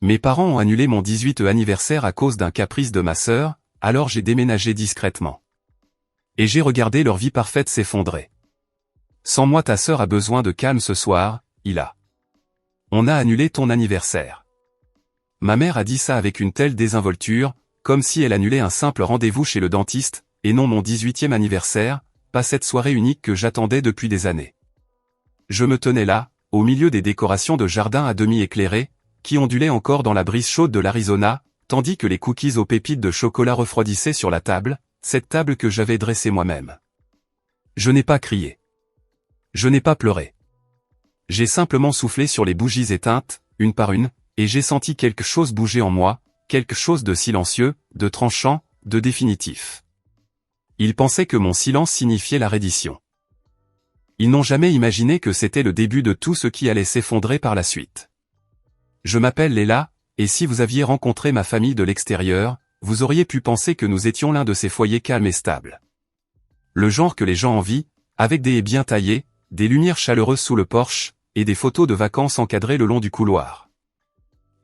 Mes parents ont annulé mon 18e anniversaire à cause d'un caprice de ma sœur, alors j'ai déménagé discrètement. Et j'ai regardé leur vie parfaite s'effondrer. Sans moi ta sœur a besoin de calme ce soir, On a annulé ton anniversaire. Ma mère a dit ça avec une telle désinvolture, comme si elle annulait un simple rendez-vous chez le dentiste, et non mon 18e anniversaire, pas cette soirée unique que j'attendais depuis des années. Je me tenais là, au milieu des décorations de jardin à demi éclairées, qui ondulaient encore dans la brise chaude de l'Arizona, tandis que les cookies aux pépites de chocolat refroidissaient sur la table, cette table que j'avais dressée moi-même. Je n'ai pas crié. Je n'ai pas pleuré. J'ai simplement soufflé sur les bougies éteintes, une par une, et j'ai senti quelque chose bouger en moi, quelque chose de silencieux, de tranchant, de définitif. Ils pensaient que mon silence signifiait la reddition. Ils n'ont jamais imaginé que c'était le début de tout ce qui allait s'effondrer par la suite. Je m'appelle Léla, et si vous aviez rencontré ma famille de l'extérieur, vous auriez pu penser que nous étions l'un de ces foyers calmes et stables. Le genre que les gens envient, avec des haies bien taillées, des lumières chaleureuses sous le porche, et des photos de vacances encadrées le long du couloir.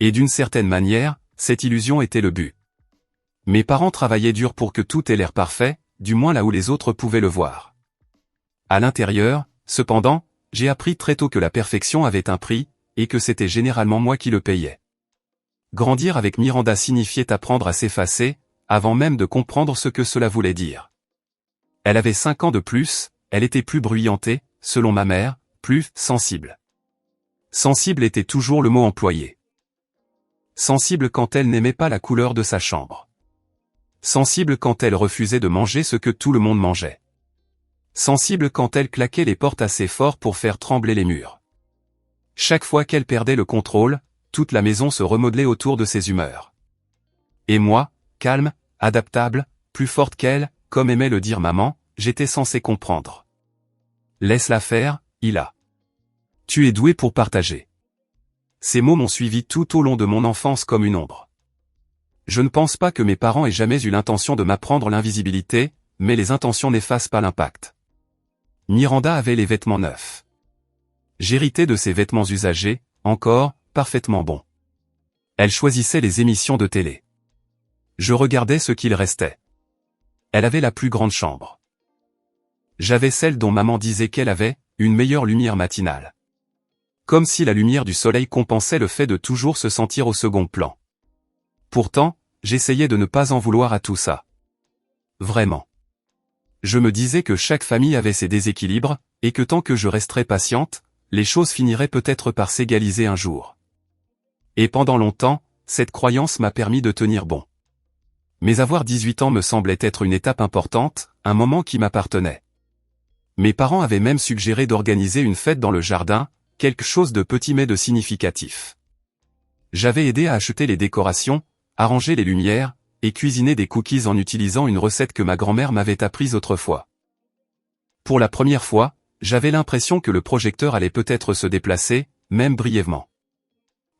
Et d'une certaine manière, cette illusion était le but. Mes parents travaillaient dur pour que tout ait l'air parfait, du moins là où les autres pouvaient le voir. À l'intérieur, cependant, j'ai appris très tôt que la perfection avait un prix, et que c'était généralement moi qui le payais. Grandir avec Miranda signifiait apprendre à s'effacer, avant même de comprendre ce que cela voulait dire. Elle avait 5 ans de plus, elle était plus bruyantée, selon ma mère, plus sensible. Sensible était toujours le mot employé. Sensible quand elle n'aimait pas la couleur de sa chambre. Sensible quand elle refusait de manger ce que tout le monde mangeait. Sensible quand elle claquait les portes assez fort pour faire trembler les murs. Chaque fois qu'elle perdait le contrôle, toute la maison se remodelait autour de ses humeurs. Et moi, calme, adaptable, plus forte qu'elle, comme aimait le dire maman, j'étais censé comprendre. Laisse-la faire, Hila. Tu es doué pour partager. Ces mots m'ont suivi tout au long de mon enfance comme une ombre. Je ne pense pas que mes parents aient jamais eu l'intention de m'apprendre l'invisibilité, mais les intentions n'effacent pas l'impact. Miranda avait les vêtements neufs. J'héritais de ses vêtements usagés, encore, parfaitement bons. Elle choisissait les émissions de télé. Je regardais ce qu'il restait. Elle avait la plus grande chambre. J'avais celle dont maman disait qu'elle avait, une meilleure lumière matinale. Comme si la lumière du soleil compensait le fait de toujours se sentir au second plan. Pourtant, j'essayais de ne pas en vouloir à tout ça. Vraiment. Je me disais que chaque famille avait ses déséquilibres, et que tant que je resterais patiente, les choses finiraient peut-être par s'égaliser un jour. Et pendant longtemps, cette croyance m'a permis de tenir bon. Mais avoir 18 ans me semblait être une étape importante, un moment qui m'appartenait. Mes parents avaient même suggéré d'organiser une fête dans le jardin, quelque chose de petit mais de significatif. J'avais aidé à acheter les décorations, arranger les lumières, et cuisiner des cookies en utilisant une recette que ma grand-mère m'avait apprise autrefois. Pour la première fois, j'avais l'impression que le projecteur allait peut-être se déplacer, même brièvement.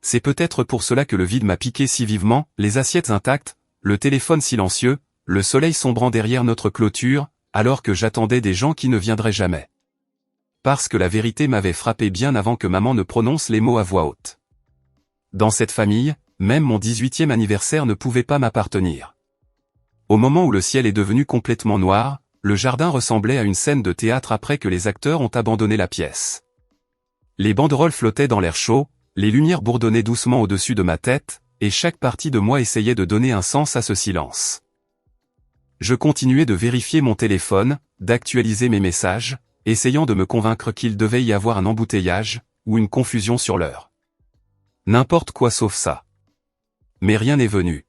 C'est peut-être pour cela que le vide m'a piqué si vivement, les assiettes intactes, le téléphone silencieux, le soleil sombrant derrière notre clôture, alors que j'attendais des gens qui ne viendraient jamais. Parce que la vérité m'avait frappé bien avant que maman ne prononce les mots à voix haute. Dans cette famille, même mon 18e anniversaire ne pouvait pas m'appartenir. Au moment où le ciel est devenu complètement noir, le jardin ressemblait à une scène de théâtre après que les acteurs ont abandonné la pièce. Les banderoles flottaient dans l'air chaud, les lumières bourdonnaient doucement au-dessus de ma tête, et chaque partie de moi essayait de donner un sens à ce silence. Je continuais de vérifier mon téléphone, d'actualiser mes messages, essayant de me convaincre qu'il devait y avoir un embouteillage, ou une confusion sur l'heure. N'importe quoi sauf ça. Mais rien n'est venu.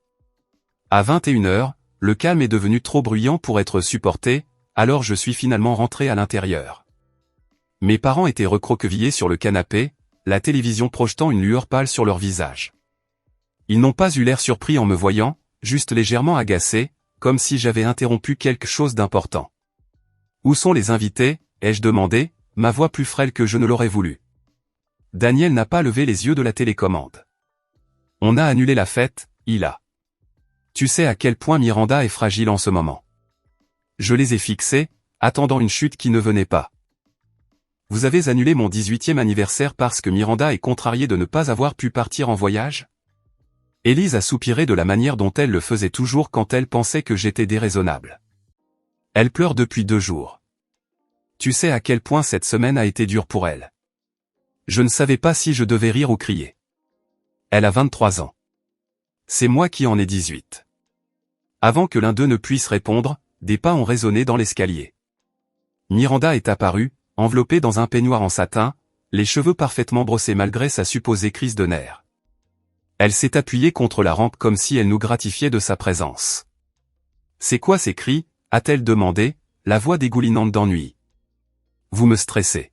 À 21h, le calme est devenu trop bruyant pour être supporté, alors je suis finalement rentré à l'intérieur. Mes parents étaient recroquevillés sur le canapé, la télévision projetant une lueur pâle sur leur visage. Ils n'ont pas eu l'air surpris en me voyant, juste légèrement agacés, comme si j'avais interrompu quelque chose d'important. « Où sont les invités ?» ai-je demandé, ma voix plus frêle que je ne l'aurais voulu. Daniel n'a pas levé les yeux de la télécommande. On a annulé la fête, Hila. Tu sais à quel point Miranda est fragile en ce moment. Je les ai fixés, attendant une chute qui ne venait pas. Vous avez annulé mon 18e anniversaire parce que Miranda est contrariée de ne pas avoir pu partir en voyage ? Élise a soupiré de la manière dont elle le faisait toujours quand elle pensait que j'étais déraisonnable. Elle pleure depuis 2 jours. Tu sais à quel point cette semaine a été dure pour elle. Je ne savais pas si je devais rire ou crier. Elle a 23 ans. C'est moi qui en ai 18. Avant que l'un d'eux ne puisse répondre, des pas ont résonné dans l'escalier. Miranda est apparue, enveloppée dans un peignoir en satin, les cheveux parfaitement brossés malgré sa supposée crise de nerfs. Elle s'est appuyée contre la rampe comme si elle nous gratifiait de sa présence. « C'est quoi ces cris ?» a-t-elle demandé, la voix dégoulinante d'ennui. « Vous me stressez. »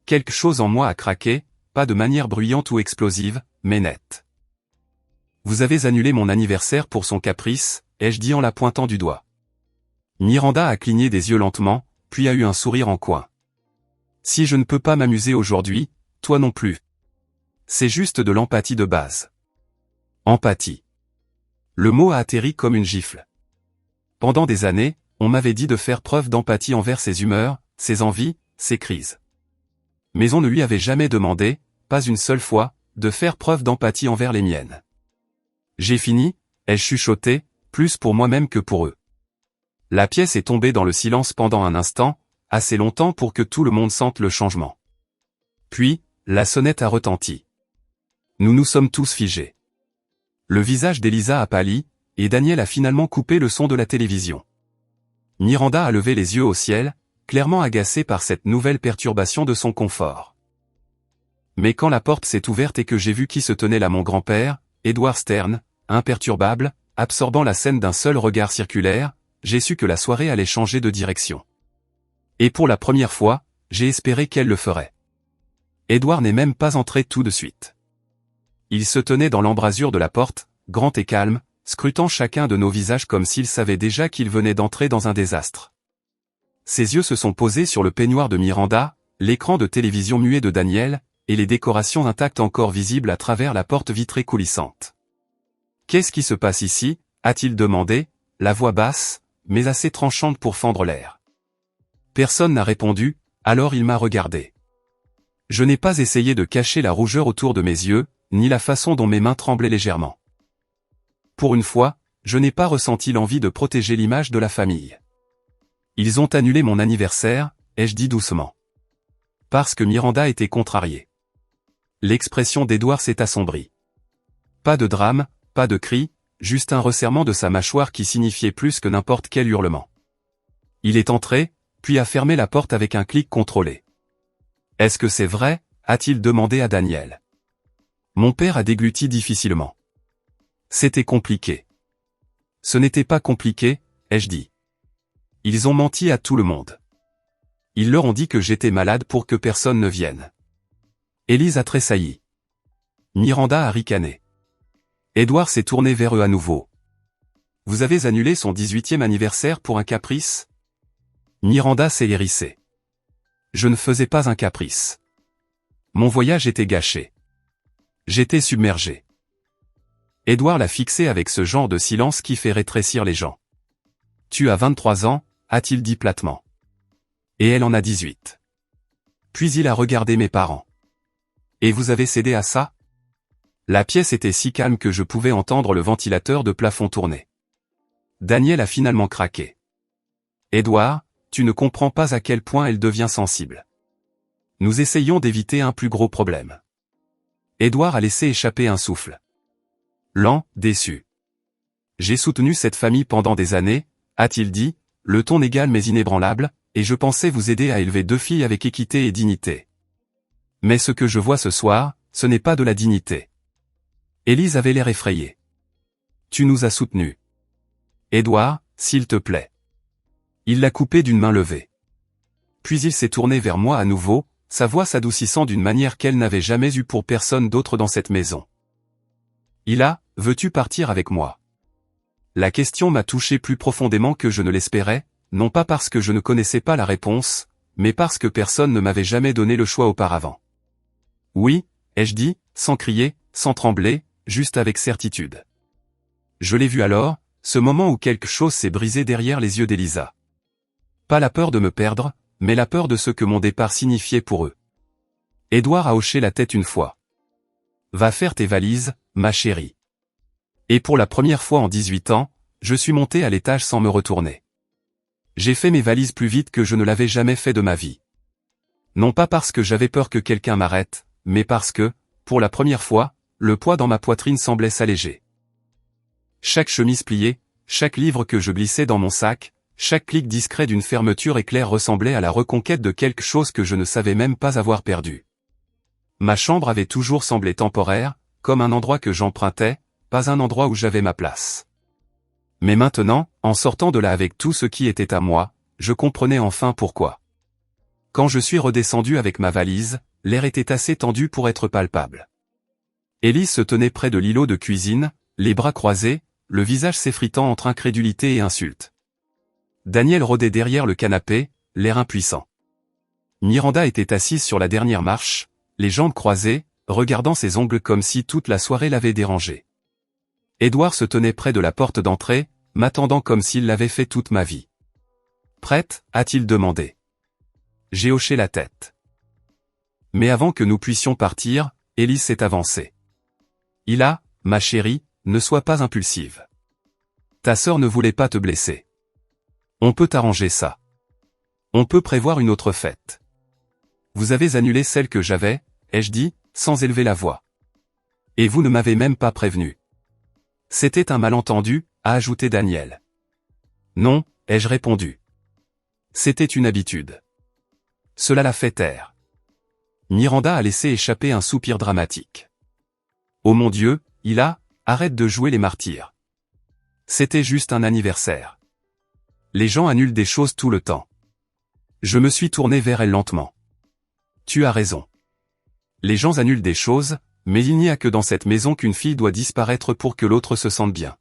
Quelque chose en moi a craqué, pas de manière bruyante ou explosive, mais nette. « Vous avez annulé mon anniversaire pour son caprice ?» ai-je dit en la pointant du doigt. Miranda a cligné des yeux lentement, puis a eu un sourire en coin. « Si je ne peux pas m'amuser aujourd'hui, toi non plus. C'est juste de l'empathie de base. » Empathie. Le mot a atterri comme une gifle. Pendant des années, on m'avait dit de faire preuve d'empathie envers ses humeurs, ses envies, ses crises. Mais on ne lui avait jamais demandé, pas une seule fois, de faire preuve d'empathie envers les miennes. J'ai fini, ai-je chuchoté, plus pour moi-même que pour eux. La pièce est tombée dans le silence pendant un instant, assez longtemps pour que tout le monde sente le changement. Puis, la sonnette a retenti. Nous nous sommes tous figés. Le visage d'Elisa a pâli, et Daniel a finalement coupé le son de la télévision. Miranda a levé les yeux au ciel, clairement agacée par cette nouvelle perturbation de son confort. Mais quand la porte s'est ouverte et que j'ai vu qui se tenait là, mon grand-père, Edward Stern, imperturbable, absorbant la scène d'un seul regard circulaire, j'ai su que la soirée allait changer de direction. Et pour la première fois, j'ai espéré qu'elle le ferait. Edward n'est même pas entré tout de suite. Il se tenait dans l'embrasure de la porte, grand et calme, scrutant chacun de nos visages comme s'il savait déjà qu'il venait d'entrer dans un désastre. Ses yeux se sont posés sur le peignoir de Miranda, l'écran de télévision muet de Daniel, et les décorations intactes encore visibles à travers la porte vitrée coulissante. « Qu'est-ce qui se passe ici ?» a-t-il demandé, la voix basse, mais assez tranchante pour fendre l'air. Personne n'a répondu, alors il m'a regardé. Je n'ai pas essayé de cacher la rougeur autour de mes yeux, ni la façon dont mes mains tremblaient légèrement. Pour une fois, je n'ai pas ressenti l'envie de protéger l'image de la famille. Ils ont annulé mon anniversaire, ai-je dit doucement. Parce que Miranda était contrariée. L'expression d'Edward s'est assombrie. Pas de drame, pas de cri, juste un resserrement de sa mâchoire qui signifiait plus que n'importe quel hurlement. Il est entré, puis a fermé la porte avec un clic contrôlé. « Est-ce que c'est vrai ?» a-t-il demandé à Daniel. Mon père a dégluti difficilement. C'était compliqué. Ce n'était pas compliqué, ai-je dit. Ils ont menti à tout le monde. Ils leur ont dit que j'étais malade pour que personne ne vienne. Élise a tressailli. Miranda a ricané. Edward s'est tourné vers eux à nouveau. Vous avez annulé son 18e anniversaire pour un caprice ? Miranda s'est hérissée. Je ne faisais pas un caprice. Mon voyage était gâché. J'étais submergé. Edward l'a fixé avec ce genre de silence qui fait rétrécir les gens. Tu as 23 ans, a-t-il dit platement. Et elle en a 18. Puis il a regardé mes parents. Et vous avez cédé à ça ? La pièce était si calme que je pouvais entendre le ventilateur de plafond tourner. Daniel a finalement craqué. Edward, tu ne comprends pas à quel point elle devient sensible. Nous essayons d'éviter un plus gros problème. Edward a laissé échapper un souffle. Lent, déçu. J'ai soutenu cette famille pendant des années, a-t-il dit, le ton égal mais inébranlable, et je pensais vous aider à élever 2 filles avec équité et dignité. Mais ce que je vois ce soir, ce n'est pas de la dignité. Élise avait l'air effrayée. Tu nous as soutenus. Edward, s'il te plaît. Il l'a coupé d'une main levée. Puis il s'est tourné vers moi à nouveau, sa voix s'adoucissant d'une manière qu'elle n'avait jamais eue pour personne d'autre dans cette maison. Veux-tu partir avec moi ? La question m'a touché plus profondément que je ne l'espérais, non pas parce que je ne connaissais pas la réponse, mais parce que personne ne m'avait jamais donné le choix auparavant. Oui, ai-je dit, sans crier, sans trembler, juste avec certitude. Je l'ai vu alors, ce moment où quelque chose s'est brisé derrière les yeux d'Elisa. Pas la peur de me perdre, mais la peur de ce que mon départ signifiait pour eux. Edward a hoché la tête une fois. Va faire tes valises, ma chérie. Et pour la première fois en 18 ans, je suis monté à l'étage sans me retourner. J'ai fait mes valises plus vite que je ne l'avais jamais fait de ma vie. Non pas parce que j'avais peur que quelqu'un m'arrête, mais parce que, pour la première fois, le poids dans ma poitrine semblait s'alléger. Chaque chemise pliée, chaque livre que je glissais dans mon sac, chaque clic discret d'une fermeture éclair ressemblait à la reconquête de quelque chose que je ne savais même pas avoir perdu. Ma chambre avait toujours semblé temporaire, comme un endroit que j'empruntais, pas un endroit où j'avais ma place. Mais maintenant, en sortant de là avec tout ce qui était à moi, je comprenais enfin pourquoi. Quand je suis redescendu avec ma valise, l'air était assez tendu pour être palpable. Élise se tenait près de l'îlot de cuisine, les bras croisés, le visage s'effritant entre incrédulité et insulte. Daniel rôdait derrière le canapé, l'air impuissant. Miranda était assise sur la dernière marche, les jambes croisées, regardant ses ongles comme si toute la soirée l'avait dérangé. Édouard se tenait près de la porte d'entrée, m'attendant comme s'il l'avait fait toute ma vie. « Prête ?» a-t-il demandé. J'ai hoché la tête. Mais avant que nous puissions partir, Élise s'est avancée. « Ila, ma chérie, ne sois pas impulsive. Ta sœur ne voulait pas te blesser. On peut arranger ça. On peut prévoir une autre fête. Vous avez annulé celle que j'avais, ai-je dit, sans élever la voix. Et vous ne m'avez même pas prévenu. C'était un malentendu, a ajouté Daniel. Non, ai-je répondu. C'était une habitude. Cela l'a fait taire. Miranda a laissé échapper un soupir dramatique. Oh mon Dieu, Ila, arrête de jouer les martyrs. C'était juste un anniversaire. Les gens annulent des choses tout le temps. Je me suis tourné vers elle lentement. Tu as raison. Les gens annulent des choses, mais il n'y a que dans cette maison qu'une fille doit disparaître pour que l'autre se sente bien.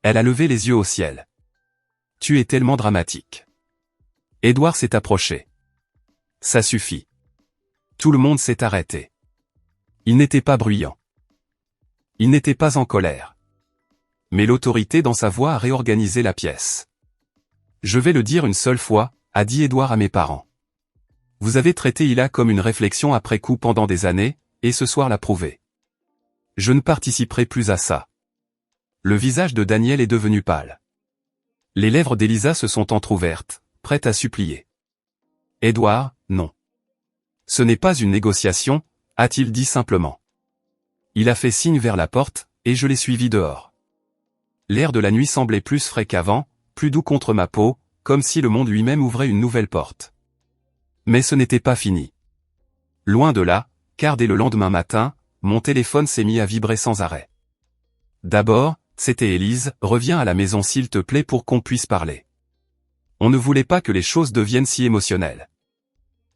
Elle a levé les yeux au ciel. Tu es tellement dramatique. Édouard s'est approché. Ça suffit. Tout le monde s'est arrêté. Il n'était pas bruyant. Il n'était pas en colère. Mais l'autorité dans sa voix a réorganisé la pièce. Je vais le dire une seule fois, a dit Édouard à mes parents. Vous avez traité Ila comme une réflexion après coup pendant des années, et ce soir l'a prouvé. Je ne participerai plus à ça. Le visage de Daniel est devenu pâle. Les lèvres d'Elisa se sont entr'ouvertes, prêtes à supplier. Édouard, non. Ce n'est pas une négociation, a-t-il dit simplement. Il a fait signe vers la porte, et je l'ai suivi dehors. L'air de la nuit semblait plus frais qu'avant, plus doux contre ma peau, comme si le monde lui-même ouvrait une nouvelle porte. Mais ce n'était pas fini. Loin de là, car dès le lendemain matin, mon téléphone s'est mis à vibrer sans arrêt. D'abord, c'était Élise, reviens à la maison s'il te plaît pour qu'on puisse parler. On ne voulait pas que les choses deviennent si émotionnelles.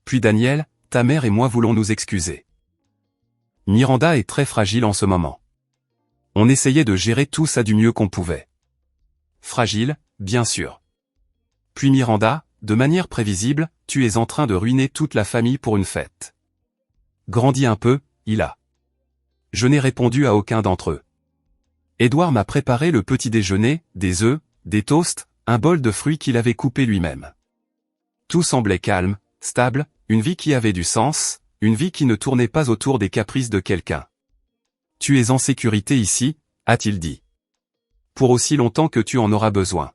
Puis Daniel, ta mère et moi voulons nous excuser. Miranda est très fragile en ce moment. On essayait de gérer tout ça du mieux qu'on pouvait. Fragile, bien sûr. Puis Miranda, de manière prévisible, tu es en train de ruiner toute la famille pour une fête. Grandis un peu, Ila. Je n'ai répondu à aucun d'entre eux. Édouard m'a préparé le petit déjeuner, des œufs, des toasts, un bol de fruits qu'il avait coupé lui-même. Tout semblait calme, stable, une vie qui avait du sens, une vie qui ne tournait pas autour des caprices de quelqu'un. Tu es en sécurité ici, a-t-il dit. Pour aussi longtemps que tu en auras besoin.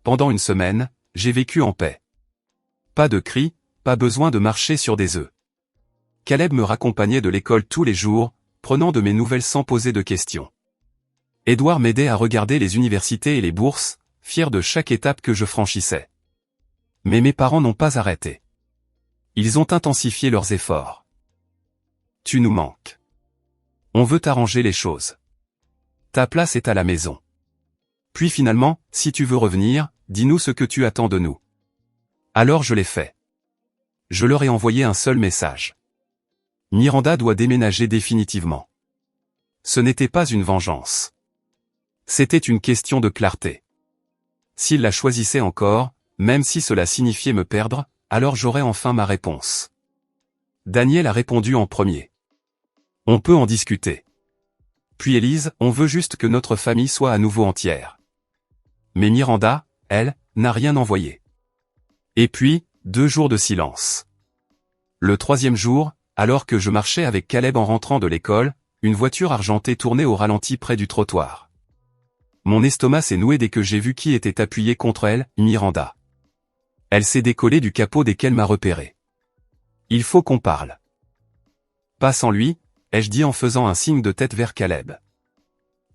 Pendant une semaine, j'ai vécu en paix. Pas de cris, pas besoin de marcher sur des œufs. Caleb me raccompagnait de l'école tous les jours, prenant de mes nouvelles sans poser de questions. Édouard m'aidait à regarder les universités et les bourses, fier de chaque étape que je franchissais. Mais mes parents n'ont pas arrêté. Ils ont intensifié leurs efforts. Tu nous manques. On veut arranger les choses. Ta place est à la maison. Puis finalement, si tu veux revenir, dis-nous ce que tu attends de nous. Alors je l'ai fait. Je leur ai envoyé un seul message. Miranda doit déménager définitivement. Ce n'était pas une vengeance. C'était une question de clarté. S'il la choisissait encore, même si cela signifiait me perdre, alors j'aurais enfin ma réponse. Daniel a répondu en premier. On peut en discuter. Puis Élise, on veut juste que notre famille soit à nouveau entière. Mais Miranda, elle, n'a rien envoyé. Et puis, 2 jours de silence. Le 3e jour, alors que je marchais avec Caleb en rentrant de l'école, une voiture argentée tournait au ralenti près du trottoir. Mon estomac s'est noué dès que j'ai vu qui était appuyé contre elle, Miranda. Elle s'est décollée du capot dès qu'elle m'a repéré. Il faut qu'on parle. Pas sans lui, ai-je dit en faisant un signe de tête vers Caleb.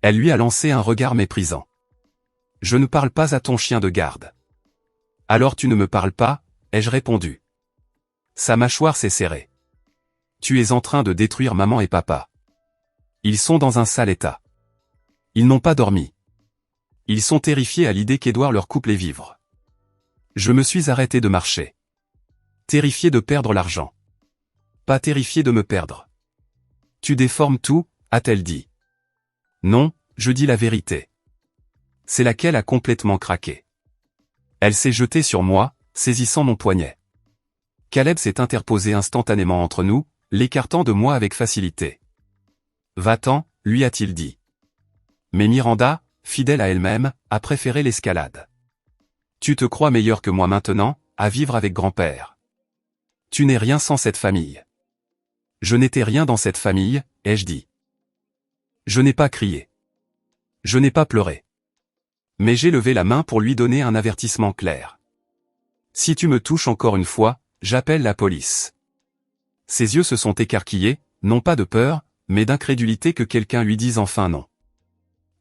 Elle lui a lancé un regard méprisant. Je ne parle pas à ton chien de garde. Alors tu ne me parles pas, ai-je répondu. Sa mâchoire s'est serrée. Tu es en train de détruire maman et papa. Ils sont dans un sale état. Ils n'ont pas dormi. Ils sont terrifiés à l'idée qu'Edouard leur coupe les vivres. Je me suis arrêté de marcher. Terrifié de perdre l'argent. Pas terrifié de me perdre. Tu déformes tout, a-t-elle dit. Non, je dis la vérité. C'est laquelle a complètement craqué. Elle s'est jetée sur moi, saisissant mon poignet. Caleb s'est interposé instantanément entre nous, l'écartant de moi avec facilité. Va-t'en, lui a-t-il dit. Mais Miranda, fidèle à elle-même, a préféré l'escalade. Tu te crois meilleur que moi maintenant, à vivre avec grand-père. Tu n'es rien sans cette famille. Je n'étais rien dans cette famille, ai-je dit. Je n'ai pas crié. Je n'ai pas pleuré. Mais j'ai levé la main pour lui donner un avertissement clair. Si tu me touches encore une fois, j'appelle la police. Ses yeux se sont écarquillés, non pas de peur, mais d'incrédulité que quelqu'un lui dise enfin non.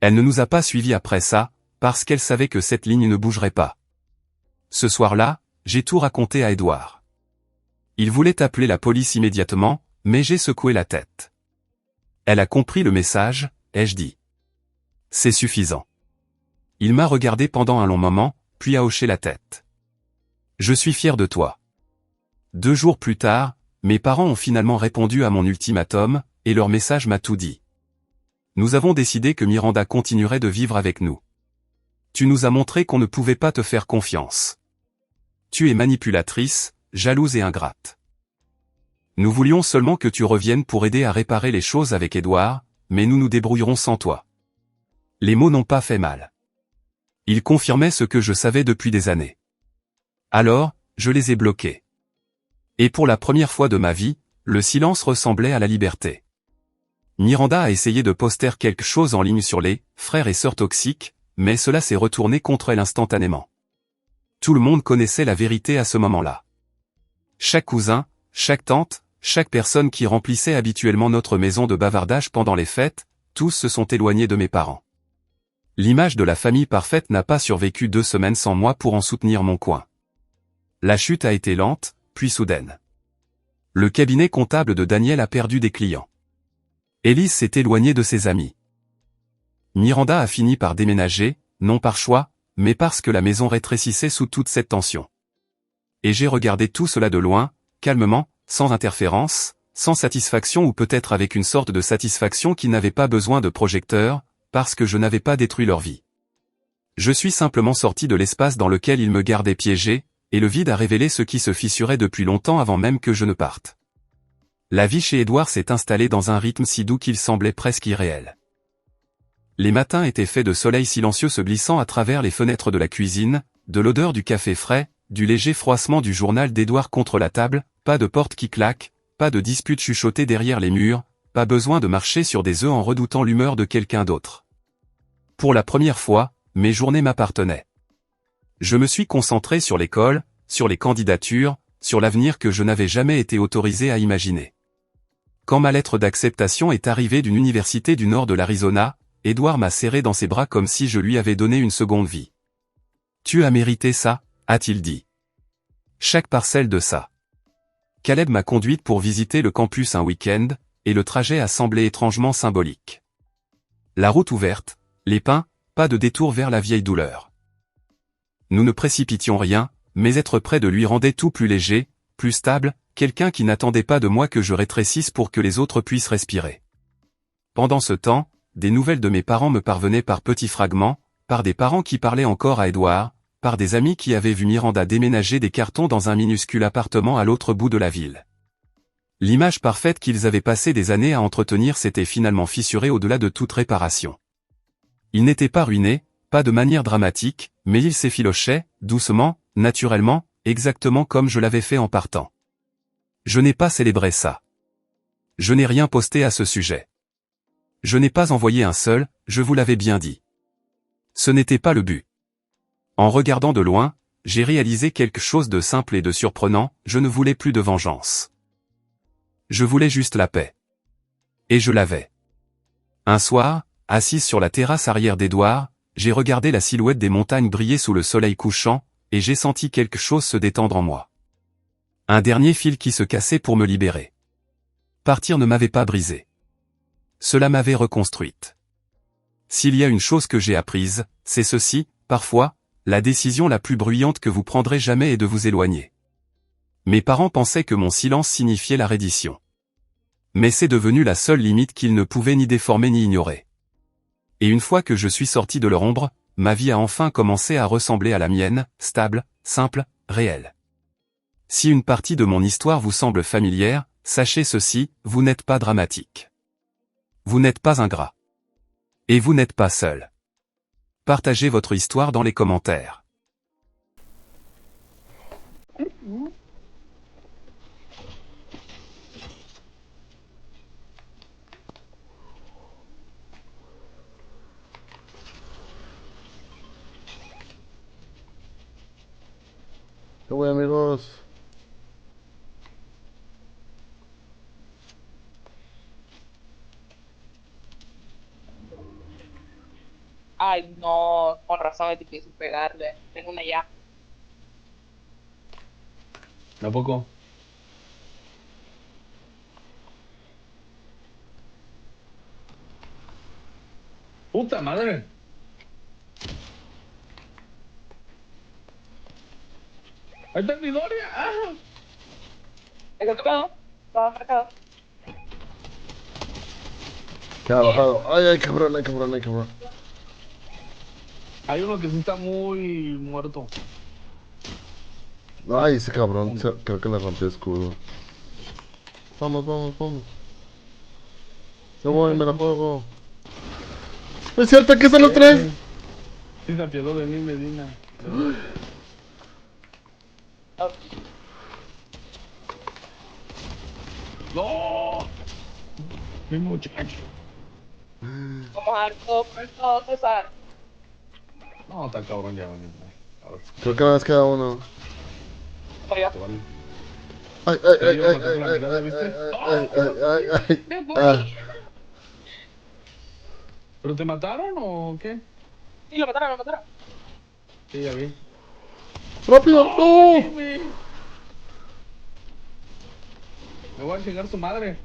Elle ne nous a pas suivis après ça, parce qu'elle savait que cette ligne ne bougerait pas. Ce soir-là, j'ai tout raconté à Edouard. Il voulait appeler la police immédiatement, mais j'ai secoué la tête. Elle a compris le message, ai-je dit. C'est suffisant. Il m'a regardé pendant un long moment, puis a hoché la tête. Je suis fier de toi. 2 jours plus tard, mes parents ont finalement répondu à mon ultimatum, et leur message m'a tout dit. Nous avons décidé que Miranda continuerait de vivre avec nous. Tu nous as montré qu'on ne pouvait pas te faire confiance. Tu es manipulatrice, jalouse et ingrate. Nous voulions seulement que tu reviennes pour aider à réparer les choses avec Edouard, mais nous nous débrouillerons sans toi. Les mots n'ont pas fait mal. Ils confirmaient ce que je savais depuis des années. Alors, je les ai bloqués. Et pour la première fois de ma vie, le silence ressemblait à la liberté. Miranda a essayé de poster quelque chose en ligne sur les « frères et sœurs toxiques », mais cela s'est retourné contre elle instantanément. Tout le monde connaissait la vérité à ce moment-là. Chaque cousin, chaque tante, chaque personne qui remplissait habituellement notre maison de bavardage pendant les fêtes, tous se sont éloignés de mes parents. L'image de la famille parfaite n'a pas survécu 2 semaines sans moi pour en soutenir mon coin. La chute a été lente, puis soudaine. Le cabinet comptable de Daniel a perdu des clients. Élise s'est éloignée de ses amis. Miranda a fini par déménager, non par choix, mais parce que la maison rétrécissait sous toute cette tension. Et j'ai regardé tout cela de loin, calmement, sans interférence, sans satisfaction ou peut-être avec une sorte de satisfaction qui n'avait pas besoin de projecteur, parce que je n'avais pas détruit leur vie. Je suis simplement sorti de l'espace dans lequel ils me gardaient piégé, et le vide a révélé ce qui se fissurait depuis longtemps avant même que je ne parte. La vie chez Edouard s'est installée dans un rythme si doux qu'il semblait presque irréel. Les matins étaient faits de soleil silencieux se glissant à travers les fenêtres de la cuisine, de l'odeur du café frais, du léger froissement du journal d'Edouard contre la table, pas de porte qui claque, pas de dispute chuchotée derrière les murs, pas besoin de marcher sur des œufs en redoutant l'humeur de quelqu'un d'autre. Pour la première fois, mes journées m'appartenaient. Je me suis concentré sur l'école, sur les candidatures, sur l'avenir que je n'avais jamais été autorisé à imaginer. Quand ma lettre d'acceptation est arrivée d'une université du nord de l'Arizona, Edouard m'a serré dans ses bras comme si je lui avais donné une seconde vie. « Tu as mérité ça », a-t-il dit. Chaque parcelle de ça. Caleb m'a conduite pour visiter le campus un week-end, et le trajet a semblé étrangement symbolique. La route ouverte, les pins, pas de détour vers la vieille douleur. Nous ne précipitions rien, mais être près de lui rendait tout plus léger, plus stable, quelqu'un qui n'attendait pas de moi que je rétrécisse pour que les autres puissent respirer. Pendant ce temps, des nouvelles de mes parents me parvenaient par petits fragments, par des parents qui parlaient encore à Edouard, par des amis qui avaient vu Miranda déménager des cartons dans un minuscule appartement à l'autre bout de la ville. L'image parfaite qu'ils avaient passé des années à entretenir s'était finalement fissurée au-delà de toute réparation. Il n'était pas ruiné, pas de manière dramatique, mais il s'effilochait, doucement, naturellement, exactement comme je l'avais fait en partant. Je n'ai pas célébré ça. Je n'ai rien posté à ce sujet. Je n'ai pas envoyé un seul, je vous l'avais bien dit. Ce n'était pas le but. En regardant de loin, j'ai réalisé quelque chose de simple et de surprenant, je ne voulais plus de vengeance. Je voulais juste la paix. Et je l'avais. Un soir, assise sur la terrasse arrière d'Edouard, j'ai regardé la silhouette des montagnes briller sous le soleil couchant, et j'ai senti quelque chose se détendre en moi. Un dernier fil qui se cassait pour me libérer. Partir ne m'avait pas brisé. Cela m'avait reconstruite. S'il y a une chose que j'ai apprise, c'est ceci, parfois, la décision la plus bruyante que vous prendrez jamais est de vous éloigner. Mes parents pensaient que mon silence signifiait la reddition. Mais c'est devenu la seule limite qu'ils ne pouvaient ni déformer ni ignorer. Et une fois que je suis sorti de leur ombre, ma vie a enfin commencé à ressembler à la mienne, stable, simple, réelle. Si une partie de mon histoire vous semble familière, sachez ceci, vous n'êtes pas dramatique. Vous n'êtes pas ingrat. Et vous n'êtes pas seul. Partagez votre histoire dans les commentaires. ¿Qué voy, amigos? Ay, no, con razón es difícil pegarle. Tengo una ya. ¿A poco? ¡Puta madre! ¡Ahí está mi Doria! ¡Ah! ¿Es que tocado? Estaba marcado. ¿Qué ha bajado? Ay, ay, cabrón, ay, cabrón, ay, cabrón. Hay uno que sí está muy muerto. Ay, ese cabrón, creo que le rompió el escudo. Vamos, vamos, vamos. Yo voy, me la juego. Es cierto, que se los tres. Sí se apiadó de mí, Medina. Oh, ¡No! Mi muchacho. vamos a dar todo por todo, César. No, está cabrón ya, Medina. Ahora Creo que nada más queda uno. Oiga, te vale. Ay, ay, Te ay, digo, ay, maté por la ay, mirada, ay, ¿viste? ay, ay, ay, me voy. ay. ¿Pero te mataron o qué? Sí, lo mataron, lo mataron. Sí, ya vi. ¡Rápido! ¡No! Jimmy. Me voy a chingar su madre.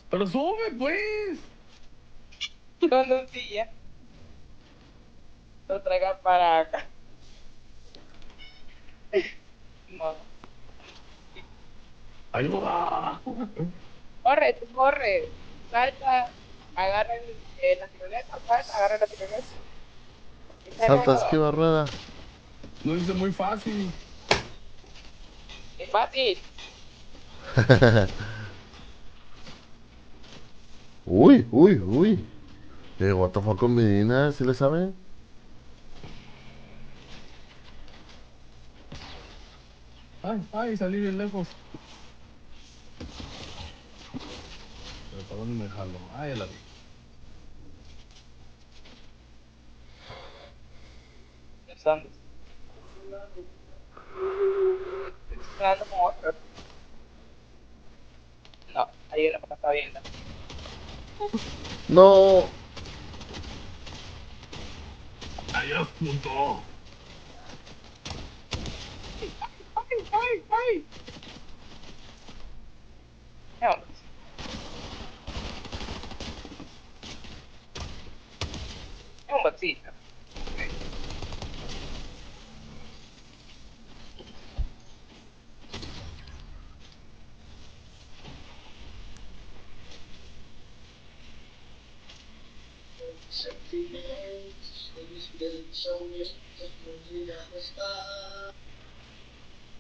Pero sube, pues. Con un silla. Lo traigan para acá. No. Ayuda. Corre, tú corre. Salta, agarra la tiroleta, salta, agarra la tiroleta. Y se Salta, va. esquiva, rueda. Lo hice muy fácil. Es fácil. Uy, uy, uy. What the fuck con Medina, ¿sí le sabe? Ay, ay, salí bien lejos. Pero ¿para dónde me jalo? Ay, ya la vi. Pensando. Pensando como otro. No, ahí la está viendo. No. Adiós, puto. Ay, ay, ay. No, es un boxito.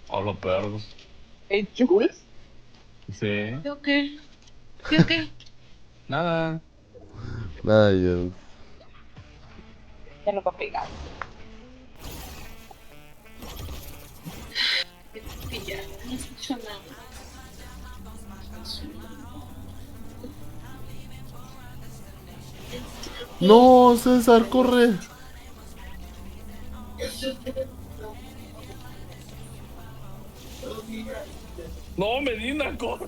Oh, lo perro. ¿Es Jules? Sí. ¿Yo qué? ¿Yo qué? Nada. Ay, Dios. Ya no va a pegar. Sí, ya. escucho nada. No, César, corre. No, Medina, corre.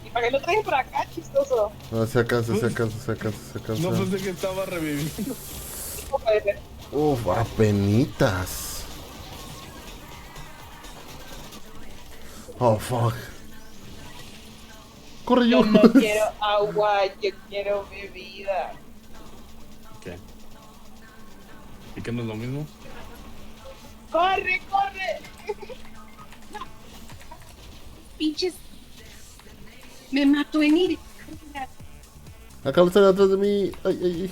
¿Y para qué lo traes por acá, chistoso? No, se alcanza, se alcanza, se alcanza, se alcanza. No pensé que estaba reviviendo. ¿Cómo puede ser? Uf, apenitas. Oh, fuck. Corre, Yo yo. no quiero agua, yo quiero bebida. ¿Qué? ¿Y qué no es lo mismo? ¡Corre, corre! Pinches. Me mató en ir. Acá están atrás de mí. Ay, ay, ay.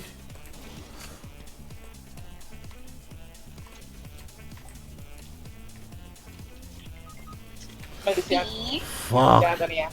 Maldición. Sí. Fuck. Ya, Antonia.